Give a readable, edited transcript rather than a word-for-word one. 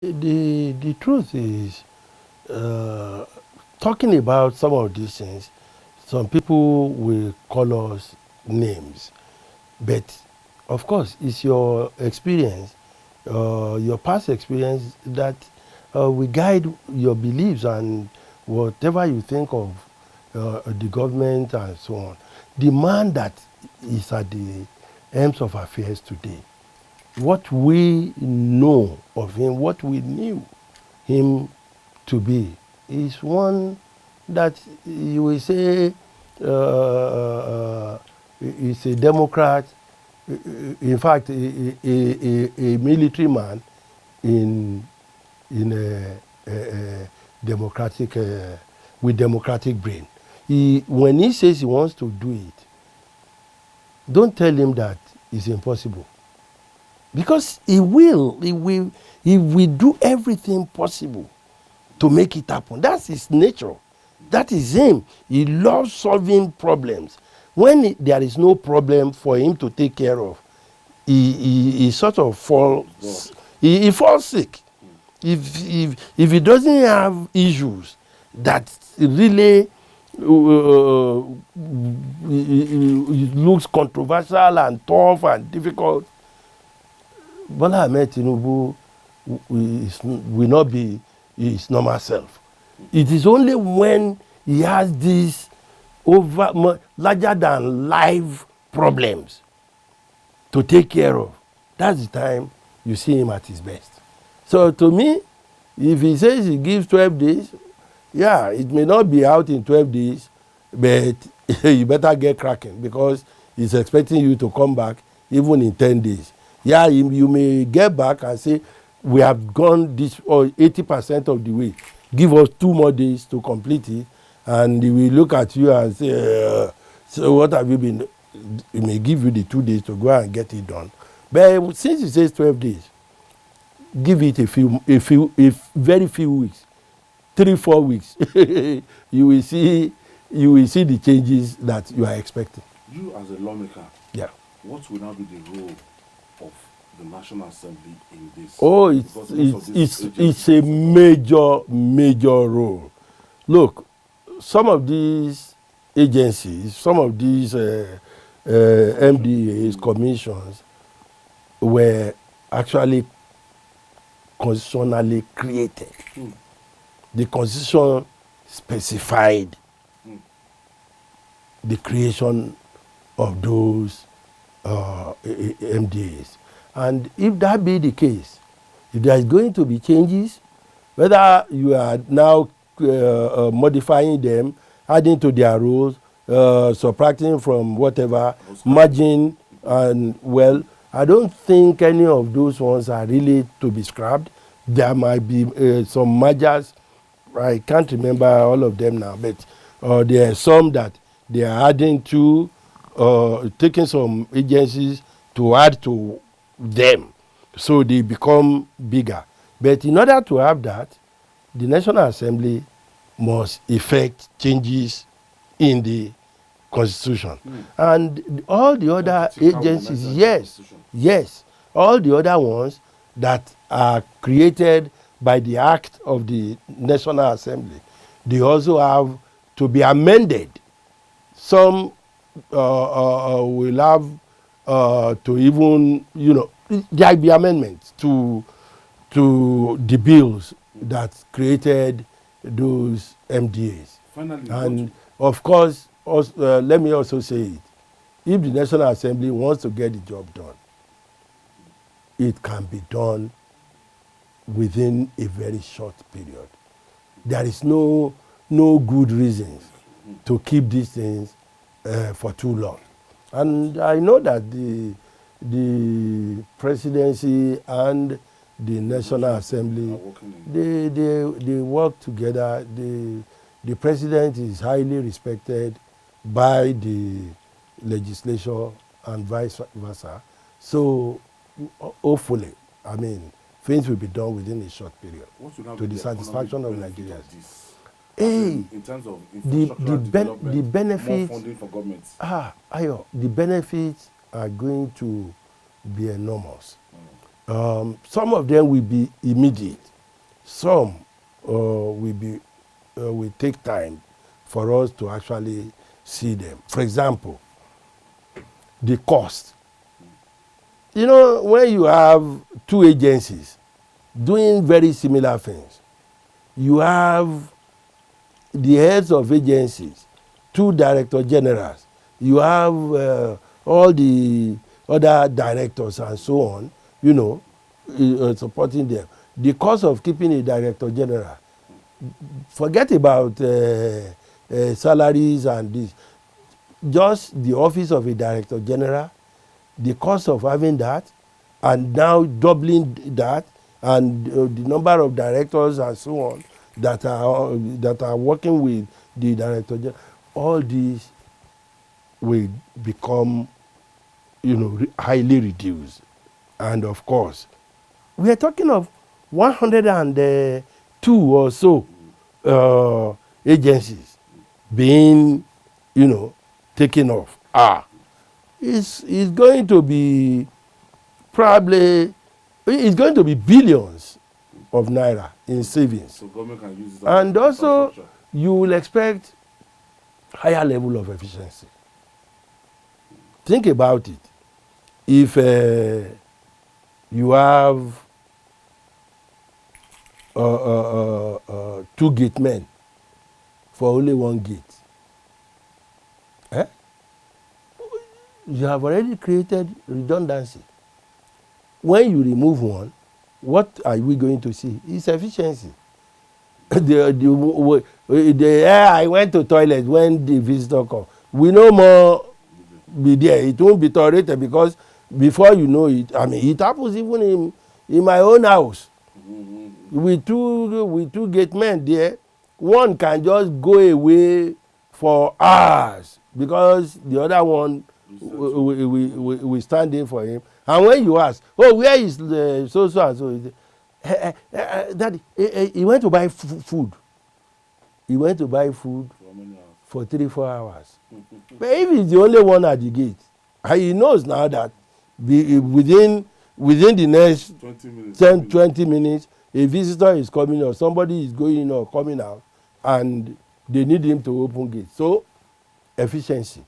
The truth is, talking about some of these things, some people will call us names, but of course, it's your experience, your past experience that will guide your beliefs and whatever you think of the government and so on. The man that is at the ends of affairs today, what we know of him, what we knew him to be, is one that you will say is a Democrat, in fact, a military man in a democratic, with democratic brain. When he says he wants to do it, don't tell him that it's impossible. Because he will do everything possible to make it happen. That's his nature. That is him. He loves solving problems. When there is no problem for him to take care of, he sort of falls. He falls sick. If he doesn't have issues that really it looks controversial and tough and difficult, Bola Ahmed Tinubu will not be his normal self. It is only when he has these larger than life problems to take care of, that's the time you see him at his best. So to me, if he says he gives 12 days, yeah, it may not be out in 12 days, but you better get cracking because he's expecting you to come back even in 10 days. Yeah, you may get back and say, we have gone this or 80% of the way. Give us 2 more days to complete it, and he will look at you and say, so what have you been? He may give you the 2 days to go and get it done. But since he says 12 days, give it a very few weeks, 3-4 weeks. you will see the changes that you are expecting. You as a lawmaker, yeah, what will now be the role of the National Assembly in this? Oh, it's a major role. Look, some of these agencies, some of these MDAs, commissions, were actually constitutionally created. The Constitution specified the creation of those MDAs. And if that be the case, if there is going to be changes, whether you are now modifying them, adding to their rules, subtracting from whatever, merging, and well, I don't think any of those ones are really to be scrapped. There might be some mergers. I can't remember all of them now, but there are some that they are adding to, taking some agencies to add to them, so they become bigger. But in order to have that, the National Assembly must effect changes in the Constitution. And all the other agencies, yes, all the other ones that are created by the act of the National Assembly, they also have to be amended. Some will have to even, there will be amendments to the bills that created those MDAs. Finally, and of course, also, let me also say it. If the National Assembly wants to get the job done, it can be done within a very short period. There is no good reasons to keep these things for too long. And I know that the presidency and the National Assembly, they work together. The president is highly respected by the legislature and vice versa. So hopefully, things will be done within a short period to the satisfaction of Nigerians. In terms of the benefits, more funding for governments. The benefits are going to be enormous. Some of them will be immediate. Some will take time for us to actually see them. For example, the cost. You know, when you have two agencies doing very similar things, you have the heads of agencies, two director generals, you have all the other directors and so on, you know, supporting them. The cost of keeping a director general, forget about salaries and this, just the office of a director general, the cost of having that, and now doubling that, and the number of directors and so on that are working with the director general, all these will become, you know, highly reduced. And of course, we are talking of 102 or so agencies being, you know, taken off. It's going to be probably, it's going to be billions of naira in savings. So government can use it. And also, you will expect higher level of efficiency. Think about it. If you have two gate men for only one gate, you have already created redundancy. When you remove one, what are we going to see? It's efficiency. I went to toilet when the visitor come. We no more be there. It won't be tolerated, because before you know it, I mean, it happens even in my own house. With two gate men there, one can just go away for hours because the other one we stand in for him. And when you ask, oh, where is the so and so? Daddy, he went to buy food. He went to buy food for 3-4 hours. But if he's the only one at the gate, he knows now that within the next 20 minutes, a visitor is coming or somebody is going or coming out, and they need him to open gate. So, efficiency.